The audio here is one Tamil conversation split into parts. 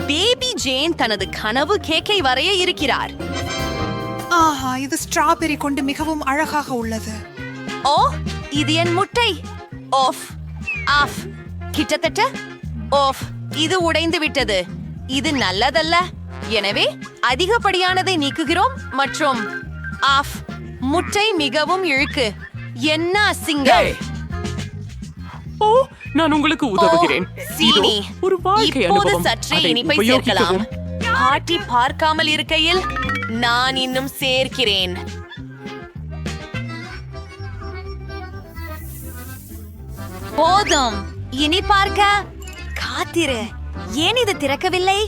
பேபி ஜேன் தனது கனவு கேக்கை வரைய இருக்கிறார். ஆஹா, இது ஸ்ட்ராபெரி கொண்டு மிகவும் அழகாக உள்ளது. ஓ, இது என் முட்டை. ஆஃப் ஆஃப் கிட்டத்தட்ட ஆஃப். இது உடைந்து விட்டது. இது நல்லதல்ல. எனவே அதிகப்படியானதை நீக்குகிறோம் மற்றும் ஆஃப். முட்டை மிகவும் இழுக்கு. என்ன அசிங்கம். ஓ, நான் உங்களுக்கு உதவுகிறேன். சீனி. ஒரு வாழ்க்கை இப்போது அனுபவம். சற்றே அதை இனிப்பை சேர்க்கலாம். உபயோகிக்கவும். பாட்டி பார்க்காமல் இருக்கையில் நான் இன்னும் சேர்க்கிறேன். போதும். இனி பார்க்க காத்திரு. ஏன் இது திறக்கவில்லை?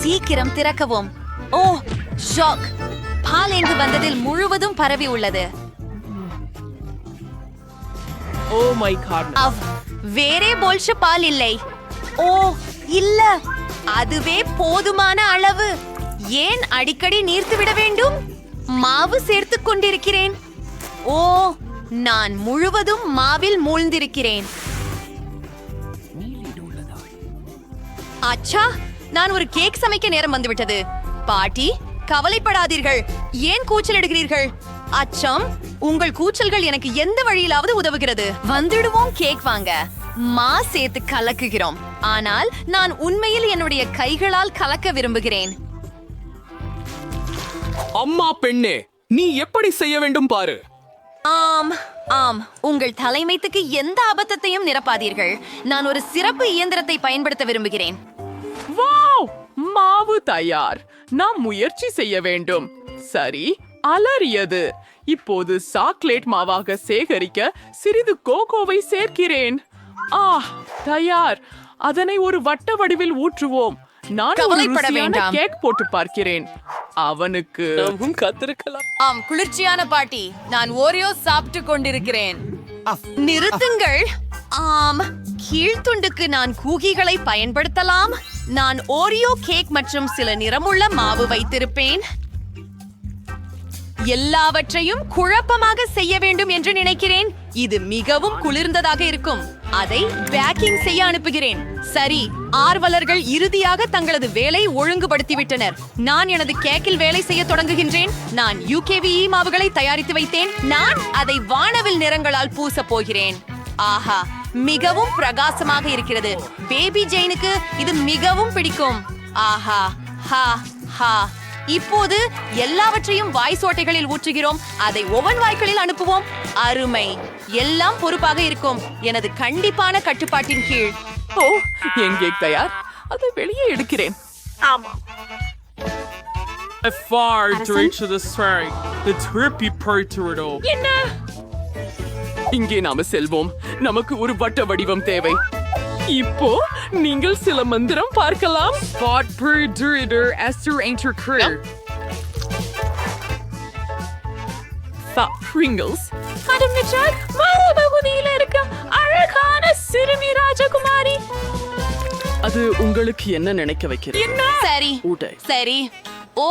சீக்கிரம் திறக்கவும். ஓ, ஷாக். பால் எங்கு வந்ததில் முழுவதும் பரவி உள்ளது. Oh my God. வேறே போல்ஷ பால் இல்லை. ஓ இல்ல, அதுவே போதுமான அளவு. ஏன் அடிக்கடி நீர்த்து விட வேண்டும்? மாவு சேர்த்துக் கொண்டிருக்கிறேன். ஓ, நான் முழுவதும் மாவில் மூழ்ந்திருக்கிறேன். அச்சா, நான் ஒரு கேக் சமைக்க நேரம் வந்துவிட்டது. பாட்டி, கவலைப்படாதீர்கள். ஏன் கூச்சல் எடுக்கிறீர்கள்? அச்சம், உங்கள் கூச்சல்கள் எனக்கு எந்த வழியிலாவது உதவுகிறது. வந்துடுவோம் கேக் வாங்க. மா சேர்த்து கலக்குகிறோம். ஆனால் நான் உண்மையில் என்னுடைய கைகளால் கலக்க விரும்புகிறேன். அம்மா பெண்ணே, நீ எப்படி செய்ய வேண்டும் பாரு. ஆம் ஆம், உங்கள் தலைமைத்துக்கு எந்த அபத்தத்தையும் நிரப்பாதீர்கள். நான் ஒரு சிறப்பு இயந்திரத்தை பயன்படுத்த விரும்புகிறேன். வாவ், மாவு தயார். நாம் முயற்சி செய்ய வேண்டும். சரி, அலறியது. இப்போது சாக்லேட் மாவாக சேகரிக்க சிறிது கோகோவை சேர்க்கிறேன். தயார். அதனை ஒரு வட்ட வடிவில் ஊற்றுவோம். நான் ஒரு ருசியான கேக் போட்டு பார்க்கிறேன். அவனுக்கு கத்திருக்கலாம். ஆம், குளிர்ச்சியான பாட்டி. நான் ஓரியோ சாப்பிட்டு கொண்டிருக்கிறேன். நிறுத்துங்கள். ஆம், கீழ்த்துண்டுக்கு நான் கூகிகளை பயன்படுத்தலாம். நான் ஓரியோ கேக் மற்றும் சில நிறமுள்ள மாவு வைத்திருப்பேன். எல்லாவற்றையும் குழப்பமாக செய்ய வேண்டும் என்று நினைக்கிறேன். இது மிகவும் குளிர்ந்ததாக இருக்கும். அதை பேக்கிங் செய்ய அனுப்புகிறேன். சரி, ஆர்வலர்கள் இறுதியாக தங்களது வேலை ஒழுங்குபடுத்திவிட்டனர். நான் எனது கேக்கில் வேலை செய்ய தொடங்குகின்றேன். நான் UKVE மாவுகளை தயாரித்து வைத்தேன். நான் அதை வானவில் நிறங்களால் பூச போகிறேன். ஆஹா, மிகவும் பிரகாசமாக இருக்கிறது. பேபி ஜெயினுக்கு இது மிகவும் பிடிக்கும். ஆஹா, ஹா ஹா. இப்போது எல்லாவற்றையும் வாய் சோட்டைகளில் ஊற்றுகிறோம். அதை ஓவன் வாய்க்களில் அனுப்புவோம். அருமை. எல்லாம் பொறுப்பாக இருக்கும். எனது கண்டிப்பான கட்டுப்பாட்டின் கீழ். ஓ, என் கேக் தயார். அதை வெளியே எடுக்கிறேன். ஆமா. என்ன? இங்கே நாம செல்வோம். நமக்கு ஒரு வட்ட வடிவம் தேவை. இப்போ நீங்கள் சில மந்திரம் பார்க்கலாம். Spot per durider as to enter career. Pringles. Madam Nichak, மறுபகுதியில இருக்க அழகான சிறுமி ராஜகுமாரி. அது உங்களுக்கு என்ன நினைக்க வைக்கிறது? சரி சரி. ஓ,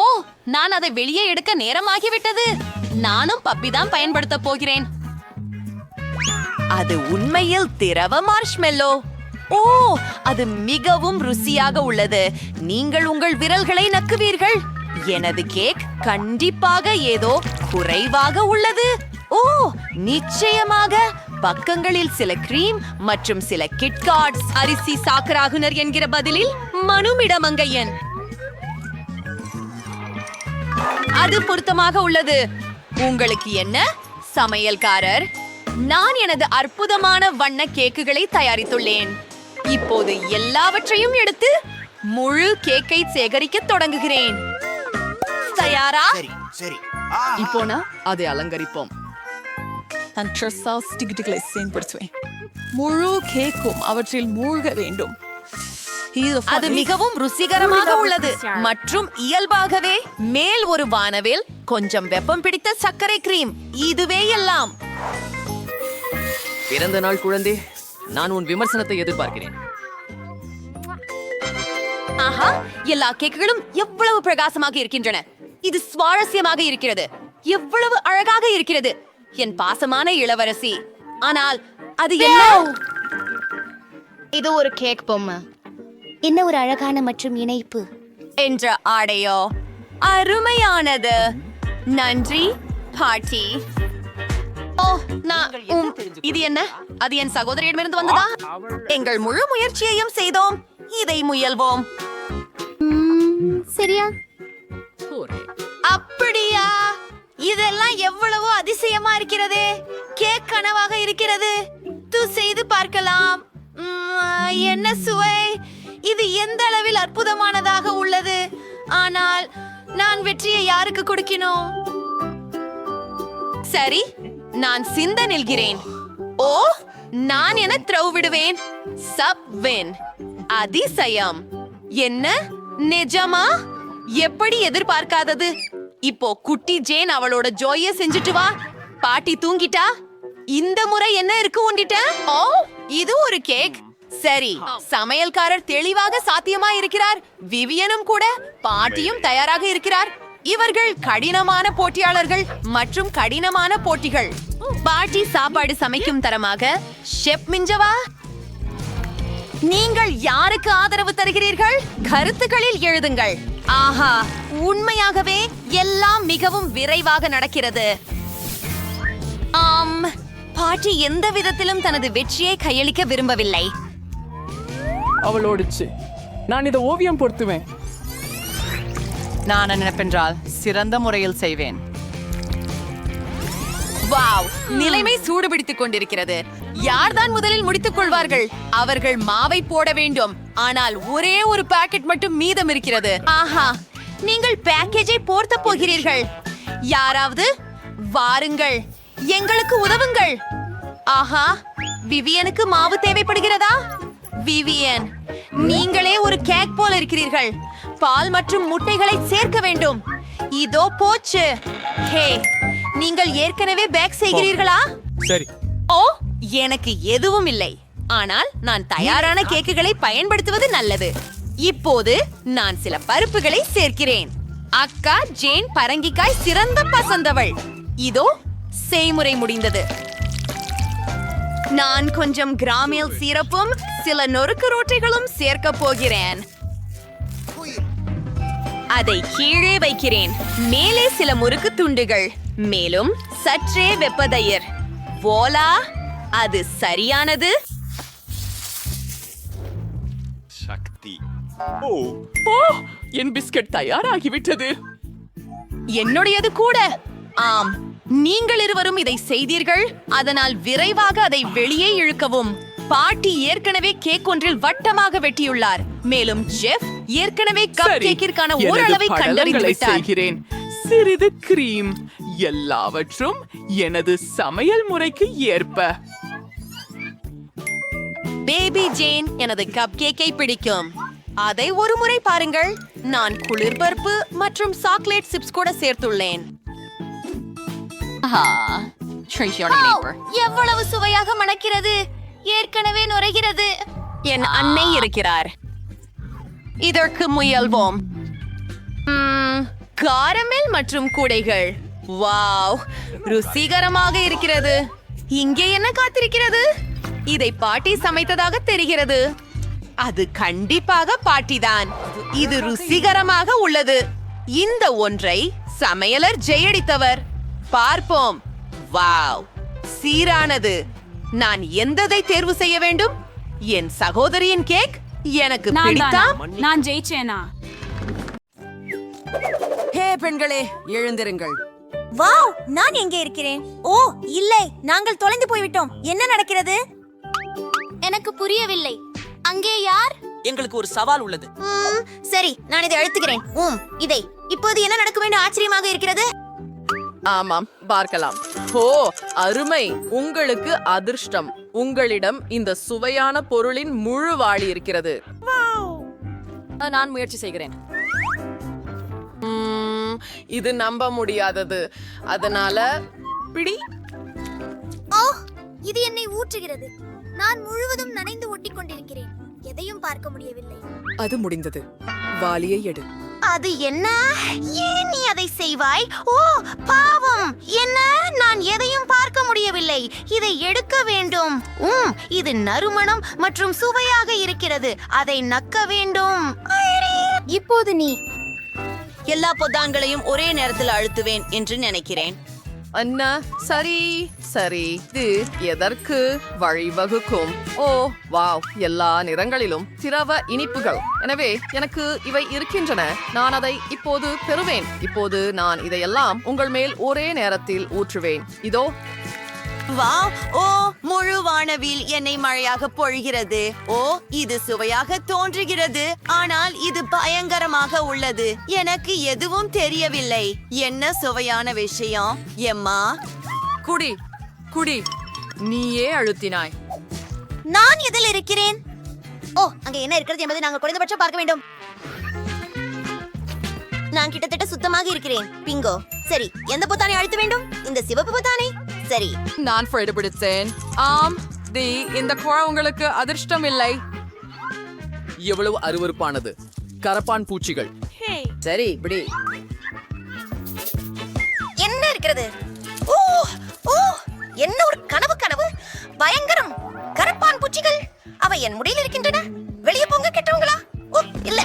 நான் அதை வெளியே எடுக்க நேரமாகிவிட்டது. நானும் பப்பி தான் பயன்படுத்த போகிறேன். அது உண்மையில் திரவ மார்ஷ்மெல்லோ. ஓ, அது மிகவும் ருசியாக உள்ளது. நீங்கள் உங்கள் விரல்களை நக்குவீர்கள். எனது கேக் கண்டிப்பாக ஏதோ குறைவாக உள்ளது. ஓ, நிச்சயமாக பக்கங்களில் சில கிரீம் மற்றும் சில கிட்காட்ஸ். அரிசி சாக்கராகுனர் என்கிற பதிலில் மனுமிடமங்கையன். அது பொருத்தமாக உள்ளது. உங்களுக்கு என்ன சமையல்காரர்? நான் எனது அற்புதமான வண்ண கேக்குகளை தயாரித்துள்ளேன். இப்போது எல்லாவற்றையும் எடுத்து முழு கேக்கை சேகரிக்க தொடங்குகிறேன். தயாரா? சரி. இப்போ நான் அதை அலங்கரிப்போம். முழு கேக்கும் அவற்றில் மூழ்க வேண்டும். அது மிகவும் ருசிகரமாக உள்ளது மற்றும் இயல்பாகவே மேல் ஒரு வானவில், கொஞ்சம் வெப்பம் பிடித்த சர்க்கரை கிரீம். இதுவே எல்லாம். பிறந்த நாள் குழந்தை, நான் உன் விமர்சனத்தை எதிர்பார்க்கிறேன். ஆஹா, எல்லா கேக்குகளும் எவ்வளவு பிரகாசமாக இருக்கின்றன. இது சுவாரஸ்யமாக இருக்கிறது. எவ்வளவு அழகாக இருக்கிறது என் பாசமான இளவரசி. ஆனால் அது என்ன? இது ஒரு கேக் பொம்மை. என்ன ஒரு அழகான மற்றும் இணைப்பு. என்ற ஆடையோ அருமையானது. நன்றி பாட்டி. ஓ இது என்ன? அது என் சகோதரியிடமிருந்து வந்ததா? எங்கள் முழு முயற்சியையும் செய்தோம். இதை முயல்வோம். சரியா? அப்படியா? இதெல்லாம் எவ்வளவோ அதிசயமா இருக்கிறதே. கேக் கனவாக இருக்கிறது. செய்து பார்க்கலாம். என்ன சுவை! இது எந்த அளவில் அற்புதமானதாக உள்ளது. ஆனால் நான் வெற்றியை யாருக்கு கொடுக்கணும்? சரி, நான் சிந்த நில்கிறேன். ஓ, நான் என த்ரோ விடுவேன். சப்வின். அதிசயம். என்ன நிஜமா? எப்படி எதிர்பார்க்காதது? இப்போ குட்டி ஜேன் அவளோட ஜோய செஞ்சுட்டு வா. பாட்டி தூங்கிட்டா. இந்த முறை என்ன இருக்கு உண்டிட்ட? ஓ, இது ஒரு கேக். சரி, சமையல்காரர் தெளிவாக சாத்தியமா இருக்கிறார். விவியனும் கூட. பாட்டியும் தயாராக இருக்கிறார். இவர்கள் கடினமான போட்டியாளர்கள் மற்றும் கடினமான போட்டிகள். பாட்டி சாப்பாடு சமைக்கும் தரமாக ஷெப் மிஞ்சவா. நீங்கள் யாருக்கு ஆதரவு தருகிறீர்கள்? கருத்துக்களில் எழுதுங்கள். ஆஹா, உண்மையாகவே எல்லாம் மிகவும் விரைவாக நடக்கிறது. பாட்டி எந்த விதத்திலும் தனது வெற்றியை கையளிக்க விரும்பவில்லை. அவளோடுச்சு. நான் இதை ஓவியம் பொருத்துவேன். நான் நினைப்பென்றால் சிறந்த முறையில் செய்வேன். வாவ், நிலைமை சூடுபிடித்துக் கொண்டிருக்கிறது. யார்தான் முதலில் முடித்துக் கொள்வார்கள்? அவர்கள் மாவை போட வேண்டும். ஆனால் ஒரே ஒரு பாக்கெட் மட்டும் மீதம் இருக்கிறது. ஆஹா, நீங்கள் பேக்கேஜை போர்த்த போகிறீர்கள். யாராவது வாருங்கள், எங்களுக்கு உதவுங்கள். ஆஹா, விவியனுக்கு மாவு தேவைப்படுகிறதா? விவியன், நீங்களே ஒரு கேக் போல இருக்கிறீர்கள். பால் மற்றும் முட்டைகளை சேர்க்க வேண்டும். இதோ போச்சு. ஹே, நீங்கள் ஏற்கனவே பேக் செய்கிறீர்களா? சரி. ஓ, எனக்கு எதுவும் இல்லை. ஆனால் நான் தயாரான கேக்குகளை பயன்படுத்துவது நல்லது. இப்போது நான் சில பருப்புகளை சேர்க்கிறேன். அக்கா ஜேன் பரங்கிக்காய் சிறந்த பசந்தவள். இதோ செய்முறை முடிந்தது. நான் கொஞ்சம் கிராமியல் சீரப்பும் சில நொறுக்கு ரோட்டிகளும் சேர்க்க போகிறேன். அதை கீழே வைக்கிறேன். மேலே சில முறுக்கு துண்டுகள், மேலும் சற்றே வெப்பதயிர். போலா, அது சரியானது. ஓ, என் பிஸ்கட் தயாராகிவிட்டது. என்னுடையது கூட. ஆம், நீங்கள் இருவரும் இதை செய்தீர்கள். அதனால் விரைவாக அதை வெளியே இழுக்கவும். பாட்டி ஏற்கனவே கேக் ஒன்றில் வட்டமாக வெட்டியுள்ளார். மேலும் ஜெஃப் ஏற்கனவே கப் கேக்கிற்கான ஓரளவை கண்டறிந்து விட்டார். செய்கிறேன். சிறிது கிரீம், எல்லாவற்றும் எனது சமையல் முறைக்கு ஏற்ப. பேபி ஜேன் எனது கப் கேக்கை பிடிக்கும். அதை ஒரு முறை பாருங்கள். நான் குளிர் பருப்பு மற்றும் சாக்லேட் சிப்ஸ் கூட சேர்த்துள்ளேன். எவ்வளவு சுவையாக மணக்கிறது. ஏற்கனவே நுரைகிறது. என் அன்னை இருக்கிறார். இதற்கு முயல்வோம். காரமெல் மற்றும் கூடைகள். வாவ், ருசிகரமாக இருக்கிறது. இங்கே என்ன காத்திருக்கிறது? இதை பாட்டி சமைத்ததாக தெரிகிறது. அது கண்டிப்பாக பாட்டிதான். இது ருசிகரமாக உள்ளது. இந்த ஒன்றை சமையலர் ஜெயடித்தவர். பார்ப்போம். வாவ், சீரானது. நான் எந்ததை தேர்வு செய்ய வேண்டும்? என் சகோதரியின் கேக் எனக்கு பிடித்தாம். நான் ஜெயிச்சேனா? ஹே பெண்களே, எழுந்திருங்கள். வாவ், நான் எங்கே இருக்கிறேன்? ஓ இல்லை, நாங்கள் தொலைந்து போய்விட்டோம். என்ன நடக்கிறது? எனக்கு புரியவில்லை. அங்கே யார்? எங்களுக்கு ஒரு சவால் உள்ளது. சரி, நான் இதை அழுத்துகிறேன். இதை இப்போது என்ன நடக்கும் என்று ஆச்சரியமாக இருக்கிறது. ஆமாம், பார்க்கலாம். ஓ, அருமை. உங்களுக்கு அதிர்ஷ்டம். உங்களிடம் இந்த சுவையான பொருளின் முழு வாளி இருக்கிறது. நான் முயற்சி செய்கிறேன். இது நம்ப முடியாதது. அதனால பிடி. ஓ, இது என்னை ஊற்றுகிறது. நான் முழுவதும் நனைந்து ஒட்டிக் கொண்டிருக்கிறேன். எதையும் பார்க்க முடியவில்லை. அது முடிந்தது. வாளியை எடு. அது என்ன? ஏன் நீ அதை செய்வாய்? ஓ பாவம்! என்ன? நான் எதையும் பார்க்க முடியவில்லை. இதை எடுக்க வேண்டும். இது நறுமணம் மற்றும் சுவையாக இருக்கிறது. அதை நக்க வேண்டும். இப்போது நீ எல்லா பொத்தான்களையும் ஒரே நேரத்தில் அழுத்துவேன் என்று நினைக்கிறேன். அண்ணா சரி சரி, இது எதற்கு வழிவகுக்கும்? ஓ வாவ், எல்லா நிறங்களிலும் திரவ இனிப்புகள். எனவே எனக்கு இவை இருக்கின்றன. நான் அதை இப்போது பெறுவேன். இப்போது நான் இதையெல்லாம் உங்கள் மேல் ஒரே நேரத்தில் ஊற்றுவேன். இதோ. வாவ்! ஓ, முழு வானவில் எண்ணெய் மழையாக பொழிகிறது. ஓ, இது சுவையாக தோன்றுகிறது, ஆனால் இது பயங்கரமாக உள்ளது. எனக்கு எதுவும் தெரியவில்லை. என்ன சுவையான விஷயம்? எம்மா, குடி குடி, நீயே அழுத்தினாய். நான் எதில் இருக்கிறேன்? ஓ, அங்க என்ன இருக்கிறது என்பதை நாங்கள் குறைந்தபட்சம் பார்க்க வேண்டும். நான் கிட்டத்தட்ட சுத்தமாக இருக்கிறேன். பிங்கோ. சரி, எந்த பொத்தானை அழுத்த வேண்டும்? இந்த சிவப்பு பொத்தானை. சரி, நான் பிடித்தேன். ஆம் தி, இந்த குழா உங்களுக்கு அதிர்ஷ்டம் இல்லை. எவ்வளவு அருவருப்பானது. கரப்பான் பூச்சிகள். சரி இப்படி. என்ன இருக்கிறது? ஓ ஓ, என்ன ஒரு கனவு! பயங்கரம்! கரப்பான் பூச்சிகள். அவை என் முடியில் இருக்கின்றன. வெளியே போங்க கெட்டவங்களா. ஓ இல்ல,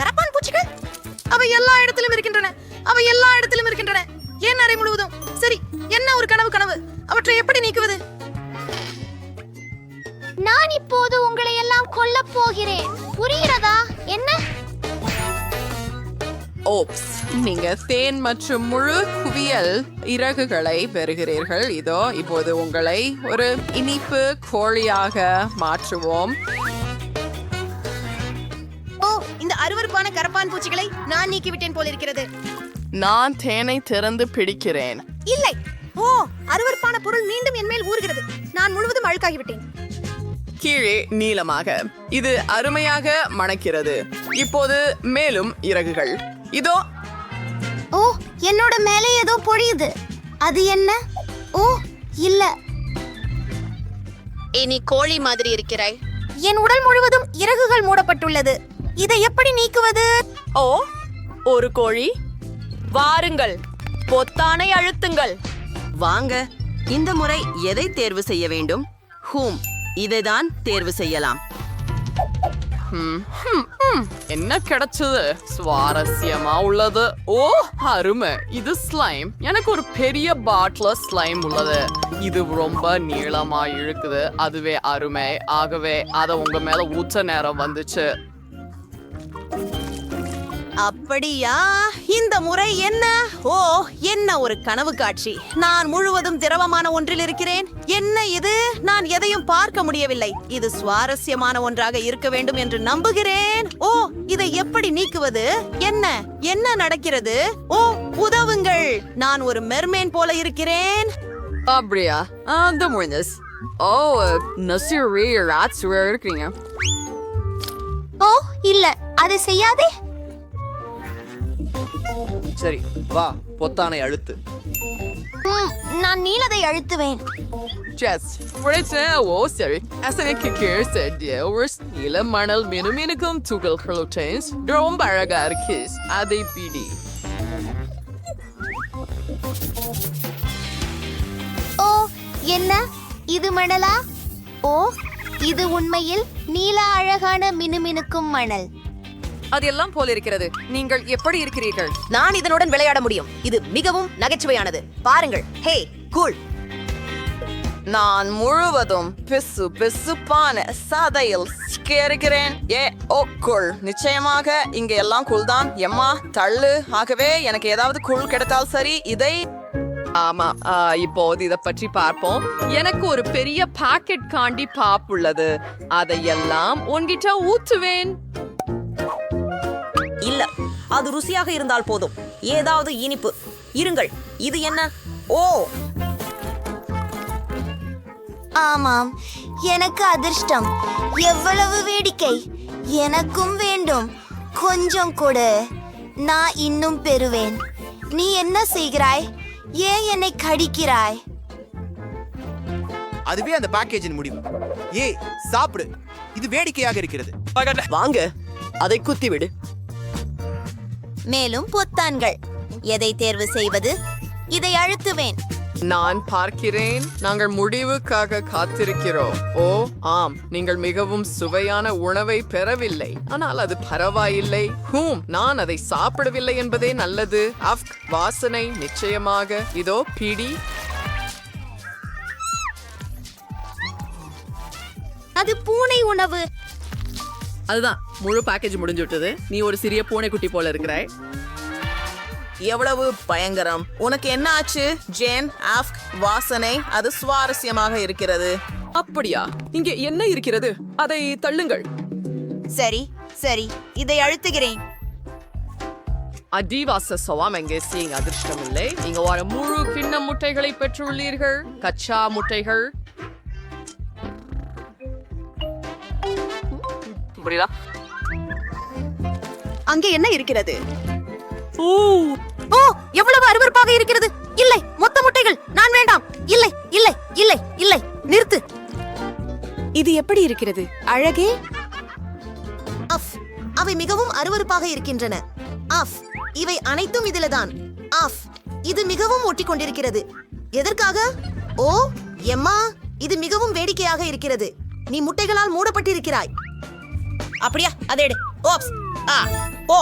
கரப்பான் பூச்சிகள். அவை எல்லா இடத்திலும் இருக்கின்றன. ஏன் அறை முழுவதும்? சரி, என்ன ஒரு கனவு! அவற்றை எப்படி நீக்குவது? நான் இப்போது உங்களை எல்லாம் கொல்லப் போகிறேன். புரிகிறதா? என்ன? ஓப்ஸ், நீங்க தேன் மற்றும் முழு குவியல் இறகுகளை பெறுகிறீர்கள். இதோ இப்போது உங்களை ஒரு இனிப்பு கோழியாக மாற்றுவோம். ஓ, இந்த அருவருப்பான கரப்பான் பூச்சிகளை நான் நீக்கிவிட்டேன் போல இருக்கிறது. நான் தேனை திறந்து பிடிக்கிறேன். இல்லை. ஓ, அருவருப்பான பொருள் மீண்டும் என் மேல் ஊறுகிறது. நான் முழுவதும் அழுக்காகிவிட்டேன். கீழே நீளமாக. இது அருமையாக மணக்கிறது. இப்போது மேலும் இறகுகள். இதோ. ஓ, என்னோட மேலே ஏதோ பொழியுது. அது என்ன? ஓ இல்ல, நீ கோழி மாதிரி இருக்கிறாய். என் உடல் முழுவதும் இறகுகள் மூடப்பட்டுள்ளது. இதை எப்படி நீக்குவது? ஓ, ஒரு கோழி. வாருங்கள், பொத்தானை அழுத்துங்கள். வாங்க, இந்த முறை எதை தேர்வு செய்ய வேண்டும்? இதைதான் தேர்வு செய்யலாம். என்ன கிடைச்சது? சுவாரஸ்யமா உள்ளது. ஓ அருமை, இது ஸ்லைம். எனக்கு ஒரு பெரிய பாட்டில் ஸ்லைம் உள்ளது. இது ரொம்ப நீளமா இழுக்குது. அதுவே அருமை. ஆகவே அதை உங்க மேல ஊற்ற நேரம் வந்துச்சு. அப்படியா? இந்த முறை என்ன? ஓ, என்ன ஒரு கனவு காட்சி. நான் முழுவதும் திரவமான ஒன்றில் இருக்கிறேன். என்ன இது? நான் எதையும் பார்க்க முடியவில்லை. இது சுவாரஸ்யமான ஒன்றாக இருக்க வேண்டும் என்று நம்புகிறேன். ஓ, இதை எப்படி நீக்குவது? என்ன நடக்கிறது? ஓ, உதவுங்கள். நான் ஒரு மெர்மேன் போல இருக்கிறேன். அப்படியா? அந்த முடிஞ்சஸ். ஓ, நசிரி ராட்ஸ் இருக்கீங்க. ஓ இல்ல, அதை செய்யாதே. சரி, வா, பொத்தானை அழுத்து. நான் நீலதை அழுத்துவேன். Just ஓ சரி. அசனைக்கு கீழே ஒரு நீல மணல் மினுமினுக்கும் துகள்களுடன் ரொம்ப அழகா இருக்கு. அதை பிடி. ஓ என்ன? இது மணலா? ஓ, இது உண்மையில் நீல அழகான மினுமினுக்கும் மணல். அதெல்லாம் போல இருக்கிறது. நீங்கள் எப்படி இருக்கிறீர்கள்? நான் இதனுடன் விளையாட முடியும். இது மிகவும் நகைச்சுவையானது. பாருங்கள். ஹே, கூல். நான் முழுவதும் பிசுப்பான சதையில் இருக்கிறேன். கூல். நிச்சயமாக இங்க எல்லாம் கூல் தான். எம்மா தள்ளு. ஆகவே எனக்கு ஏதாவது கூல் கிடைத்தால் சரி. இதை ஆமா, இப்போது இத பற்றி பார்ப்போம். எனக்கு ஒரு பெரிய பாக்கெட் காண்டி பாப் உள்ளது. அதையெல்லாம் உன்கிட்ட ஊத்துவேன். இல்ல, அது ருசியாக இருந்தால் போதும். ஏதாவது இனிப்பு இருங்கள். இது என்ன? ஓ, ஆமாம், எனக்கு அதிர்ஷ்டம். எவ்வளவு வேடிக்கை! எனக்கும் வேண்டும். கொஞ்சம் கொடு, நான் இன்னும் பெறுவேன். நீ என்ன செய்கிறாய்? ஏன் என்னை கடிக்கிறாய்? அதுவே அந்த பேக்கேஜின் முடிவு. ஏய், சாப்பிடு. இது வேடிக்கையாக இருக்கிறது. வாங்க, அதை குத்திவிடு. மேலும் பொத்தான்கள். எதை தேர்வு செய்வது? இதை அழுத்துவேன். நான் பார்க்கிறேன். நாங்கள் முடிவுக்காக காத்திருக்கிறோம். ஓ ஆம், நீங்கள் மிகவும் சுவையான உணவை பெறவில்லை, ஆனால் அது பரவாயில்லை. நான் அதை சாப்பிடவில்லை என்பதே நல்லது. வாசனை நிச்சயமாக. இதோ பிடி. அது பூனை உணவு. அதுதான், முழு பேக்கேஜ் முடிஞ்சு விட்டது. நீ ஒரு சிறிய பூனைக்குட்டி போல இருக்கிறாய். எவ்வளவு பயங்கரம்! உனக்கு என்ன ஆச்சு ஜேன்? வாசனை அது சுவாரஸ்யமாக இருக்கிறது. அப்படியா? இங்கே என்ன இருக்கிறது? அதை தள்ளுங்கள். சரி சரி, இதை அழுத்துகிறேன். அடிவாச சவாம் எங்கே சீங்க அதிர்ஷ்டம் இல்லை. நீங்க ஒரு முழு கிண்ண முட்டைகளை பெற்றுள்ளீர்கள். கச்சா முட்டைகள். புரியுதா? அங்கே என்ன இருக்கிறது? ஓ ஓ, எவ்வளவு அருவருப்பாக இருக்கிறது! இல்லை, மொத்த முட்டைகள் நான் வேண்டாம். இல்லை இல்லை இல்லை இல்லை, நிறுத்து. இது எப்படி இருக்கிறது? அழகே. அஃப், அவை மிகவும் அருவருப்பாக இருக்கின்றன. அஃப், இவை அனைத்தும் இதில்தான். அஃப், இது மிகவும் ஒட்டிக்கொண்டிருக்கிறது. எதற்காக? ஓ எம்மா, இது மிகவும் வேடிக்கையாக இருக்கிறது. நீ முட்டைகளால் மூடப்பட்டிருக்கிறாய். அப்படியா? அதை எடு. ஓப்ஸ். ஓ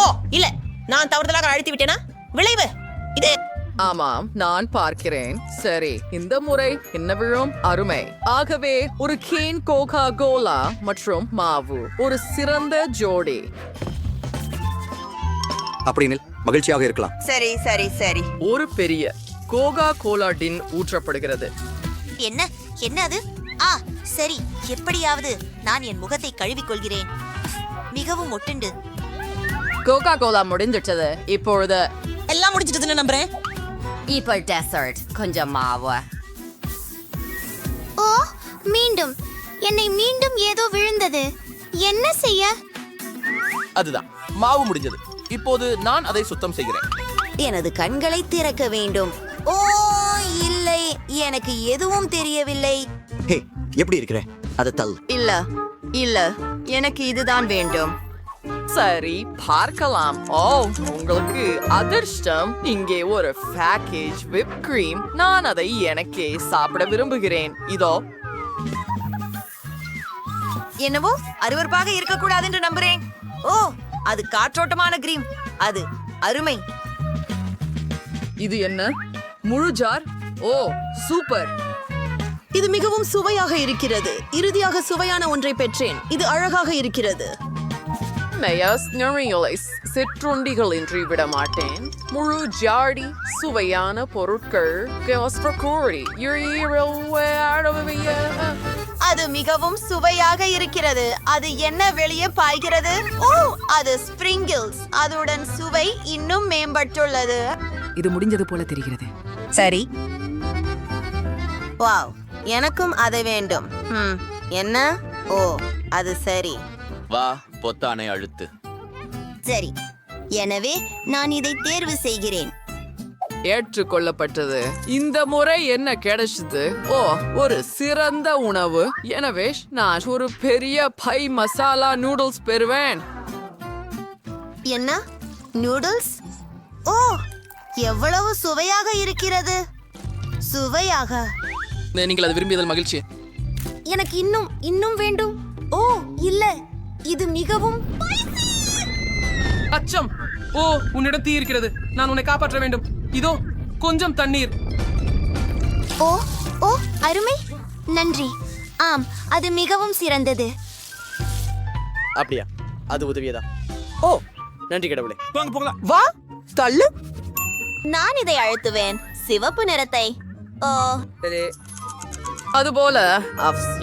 ஓ இல்ல, நான் தவறுதலாக அழுத்தி விட்டேனா? விளைவு இது. ஆமாம், நான் பார்க்கிறேன். சரி, இந்த முறை என்ன விழும்? அருமை. ஆகவே ஒரு கேன் கோகா கோலா மற்றும் மாவு ஒரு சிறந்த ஜோடி. அப்படின்னு மகிழ்ச்சியாக இருக்கலாம். சரி சரி சரி. ஒரு பெரிய கோகா கோலா டின் ஊற்றப்படுகிறது. என்ன என்ன அது? சரி, எப்படியாவது நான் என் முகத்தை கழுவிக்கொள்கிறேன். மிகவும் ஒட்டுண்டு. கோகா கோலா முடிஞ்சிட்டது. இப்பொழுது எல்லாம் முடிச்சிட்டதுன்னு நம்புறேன். இப்போ டெசர்ட், கொஞ்சம் மாவு. ஓ, மீண்டும் என்னை மீண்டும் ஏதோ விழுந்தது. என்ன செய்ய? அதுதான், மாவு முடிஞ்சது. இப்போது நான் அதை சுத்தம் செய்கிறேன். எனது கண்களை திறக்க வேண்டும். ஓ இல்லை, எனக்கு எதுவும் தெரியவில்லை. ஹே, எப்படி இருக்கிற? அதை தள்ளு. இல்ல இல்ல, எனக்கு இதுதான் வேண்டும். சரி, பார்க்கலாம். ஓ, உங்களுக்கு அதிர்ஷ்டம். இங்கே ஒரு பேக்கேஜ் whipped cream. நான் அதை எனக்கே சாப்பிட விரும்புகிறேன். இதோ. என்னவோ அருவருப்பாக இருக்கக்கூடாது என்று நம்புறேன். ஓ, அது காற்றோட்டமான கிரீம். அது அருமை. இது என்ன? முழு ஜார்? ஓ, சூப்பர். இது மிகவும் சுவையாக இருக்கிறது. இறுதியாக சுவையான ஒன்றை பெற்றேன். இது அழகாக இருக்கிறது. சிற்றுண்டிகளின்றி விட மாட்டேன். முழு ஜாடி சுவையான பொருட்கள். அது மிகவும் சுவையாக இருக்கிறது. அது என்ன வெளியே பாய்கிறது? ஓ, அது ஸ்பிரிங்கிள்ஸ். அதுடன் சுவை இன்னும் மேம்பட்டுள்ளது. இது முடிஞ்சது போல தெரிகிறது. சரி, வாவ், எனக்கும் அது வேண்டும். என்ன? ஓ, அது சரி. வா, பொத்தானை அழுத்து. சரி, எனவே நான் இதை தேர்வு செய்கிறேன். ஏற்றுக்கொள்ளப்பட்டது. இந்த முறை என்ன கிடைச்சது? ஓ, ஒரு சிறந்த உணவு. எனவே நான் ஒரு பெரிய பை மசாலா நூடுல்ஸ் பெறுவேன். என்ன? நூடுல்ஸ்? ஓ, எவ்வளவு சுவையாக இருக்கிறது. சுவையாக. நீங்கள் அது விரும்பியதில் மகிழ்ச்சி. எனக்கு இன்னும் வேண்டும். ஓ இல்ல, இது மிகவும். அச்சம்! ஓ, உன்னிடம் தீ இருக்கிறது. நான் உன்னை காப்பாற்ற வேண்டும். இதோ கொஞ்சம் தண்ணீர். ஓ ஓ, அருமை, நன்றி. ஆம், அது மிகவும் சிறந்தது. அப்படியா? அது உதவியதா? ஓ, நன்றி கடவுளே. வாங்க போகலாம். வா, தள்ளு. நான் இதை அழுத்துவேன். சிவப்பு நிறத்தை. ஓ, அதுபோல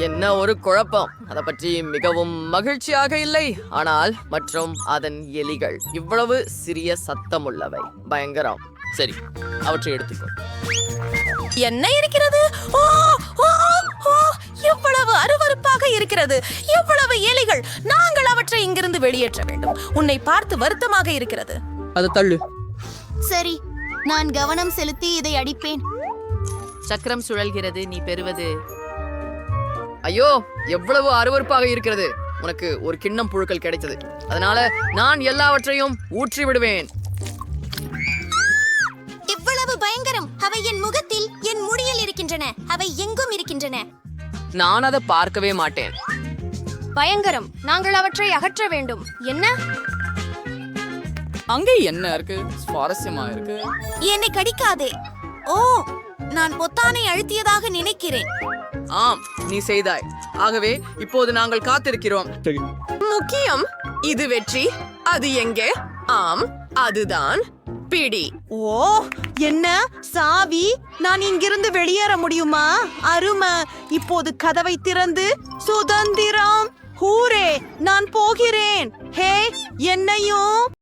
என்ன ஒரு குழப்பம். அதை பற்றி மிகவும் மகிழ்ச்சியாக இல்லை. ஆனால் மற்றும் அதன் எலிகள் இவ்வளவு சிறிய சத்தமுள்ளவை. பயங்கரம். சரி, அவற்றை எடுத்துக்கோ. என்ன இருக்கிறது? ஓ ஓ ஓ, எவ்வளவு அருவருப்பாக இருக்கிறது. எவ்வளவு எலிகள்! நாங்கள் அவற்றை இங்கிருந்து வெளியேற்ற வேண்டும். உன்னை பார்த்து வருத்தமாக இருக்கிறது. அது தள்ளு. சரி, நான் கவனம் செலுத்தி இதை அடிப்பேன். சக்கரம் சுழல்கிறது. நீ பெறுவது. ஐயோ, எவ்வளவு அருவருப்பாக இருக்கிறது. உனக்கு ஒரு கிண்ணம் புழுக்கள் கிடைத்தது. அதனால நான் எல்லாவற்றையும் ஊற்றி விடுவேன். இவ்வளவு பயங்கரம்! அவை என் முகத்தில், என் முடியில் இருக்கின்றன. அவை எங்கும் இருக்கின்றன. நான் அதை பார்க்கவே மாட்டேன். பயங்கரம்! நாங்கள் அவற்றை அகற்ற வேண்டும். என்ன? அங்கே என்ன இருக்கு? சுவாரஸ்யமா இருக்கு. என்னை கடிக்காதே. ஓ, நான் பொத்தானை அழுத்தியதாக நினைக்கிறேன். ஆம், நீ செய்தாய். ஆகவே இப்போது நாங்கள் காத்திருக்கிறோம். முக்கியம். இது வெற்றி. அது எங்கே? ஆம், அதுதான் பிடி. ஓ, என்ன சாவி? நான் இங்கிருந்து வெளியேற முடியுமா? அருமை! இப்போது கதவை திறந்து சுதந்திரம்! ஹூரே! நான் போகிறேன். ஹே, என்னையும்